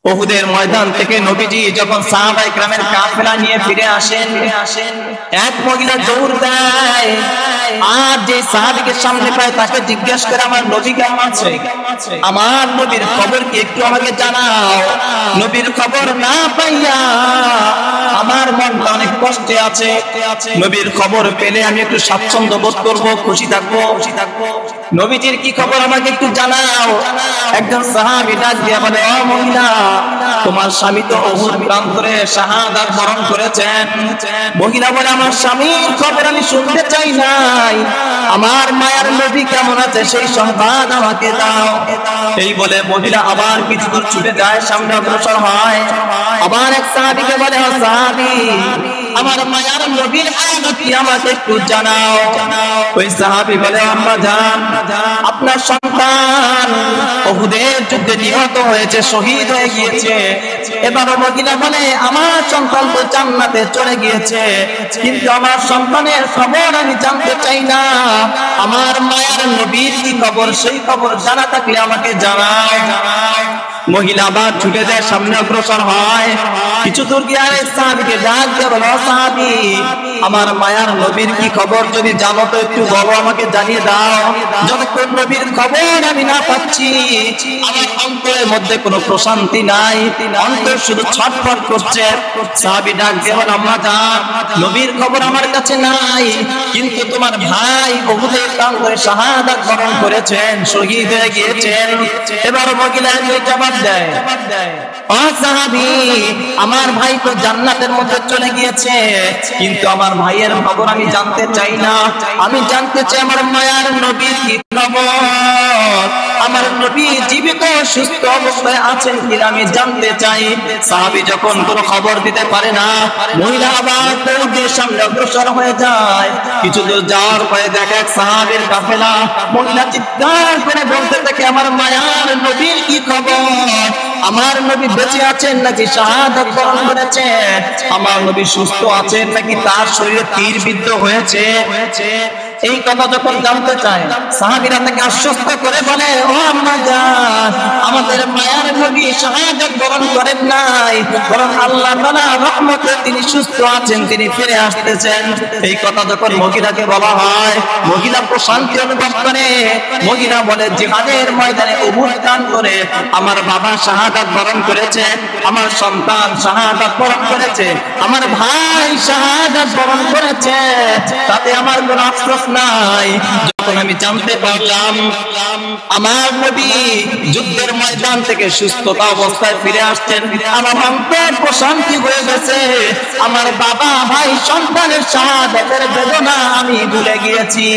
উহুদের ময়দান থেকে নবীজি যখন সাহাবায়ে কেরামের কাফেলা নিয়ে ফিরে আসেন, এক মহিলা দৌড় দেয় আর যে সাহাবীকে সামনে পায় তাকে জিজ্ঞাসা করে, আমার নবী কেমন আছে? আমার নবীর খবর কি একটু আমাকে জানাও। নবীর খবর না পাইয়া আমার মনটা অনেক কষ্টে আছে। নবীর খবর পেলে আমি একটু স্বাচ্ছন্দ্য বোধ করব, খুশি থাকবো। নবীজির কি খবর আমাকে একটু জানাও। একজন সাহাবী ডাক দিয়ে বলে, ও মহিলা, তোমার স্বামী তো উহুদ প্রান্তরে শাহাদাত বরণ করেছেন। মহিলা বলে, আমার স্বামীর খবর আমি শুনতে চাই নাই, আমার মায়ের নবী কেমন আছে সেই সংবাদ আমাকে দাও। এই বলে মহিলা আবার কিছু দূর ছুটে যায়, সামনে অগ্রসর হয়। আবার এক সাহাবীকে বলে, ও সাহাবী, আমার মায়ের নবীর হালত কি আমাকে একটু জানাও। ওই সাহাবী বলে, আম্মা জান, আপনার সন্তান উহুদের যুদ্ধে নিহত হয়েছে, শহীদ হয়ে গিয়েছে। এবার মহিলা বলে, আমার সন্তান তো জান্নাতে চলে গিয়েছে, কিন্তু আমার সন্তানের খবর আমি জানতে চাই না। আমার মায়ের নবীর কি খবর সেই খবর জানা থাকলে আমাকে জানাও। মহিলা আবার ছুটে যায়, সামনে অগ্রসর হয়। কিছু দূর গিয়ে আরেক সাহাবীকে ডাক দিয়ে বলে, ও সাহাবী, আমার মায়ার নবীর কি খবর যদি জানো তো একটু বলো, আমাকে জানিয়ে দাও। যতক্ষণ নবীর খবর আমি না পাচ্ছি আমার অন্তরের মধ্যে কোনো প্রশান্তি নাই, অন্তর শুধু ছটফট করছে। সাহাবী ডাক দিয়ে বলে, আম্মা জান, নবীর খবর আমার কাছে নাই, কিন্তু তোমার ভাই উহুদের প্রান্তরে শাহাদাত বরণ করেছেন, শহীদ হয়ে গিয়েছেন। এবার মহিলা জবাব দেয়, ও সাহাবী, আমার ভাই তো জান্নাতের মধ্যে চলে গিয়েছে, কিন্তু আমার ভাইয়ের খবর আমি জানতে চাই না। আমি জানতে চাই আমার মায়ার নবীর কি খবর, আমার নবী জীবিত সুস্থ অবস্থায় আছেন কিনা আমি জানতে চাই। সাহাবী যখন কোনো খবর দিতে পারে না, মহিলা আবার দৌড়ে সামনে অগ্রসর হয়ে যায়। কিছু দূর যাওয়ার পরে দেখে এক সাহাবীর কাফেলা। মহিলা চিৎকার করে বলতে থাকে, আমার মায়ার নবীর কি খবর, আমার নবী বেঁচে আছেন নাকি শাহাদাত বরণ করেছেন, আমার নবী সুস্থ আছেন নাকি তার শরীরে তীর বিদ্ধ হয়েছে। এই কথা যখন জানতে চায়, সাহাবীরা তাকে আশ্বস্ত করে বলে, ও আম্মা জান, আমাদের মায়ার নবী শাহাদাত বরণ করেন নাই, বরং আল্লাহ তাআলা রহমতে তিনি সুস্থ আছেন, তিনি ফিরে আসতেছেন। এই কথা যখন মহিলাকে বলা হয়, মহিলা প্রশান্তি অনুভব করে। মহিলা বলে, জিহাদের ময়দানে উহুদ দান করে আমার বাবা শাহাদাত বরণ করেছে, আমার সন্তান শাহাদাত বরণ করেছে, আমার ভাই শাহাদাত বরণ করেছে, তাতে আমার কোনো আফসোস নাই। যখন আমি জানতে পারলাম আমার নবী যুদ্ধের ময়দান থেকে সুস্থতা অবস্থায় ফিরে আসছেন, আমার অন্তর প্রশান্তি হয়ে গেছে। আমার বাবা ভাই সন্তানের শাহাদাতের বেদনা আমি ভুলে গিয়েছি।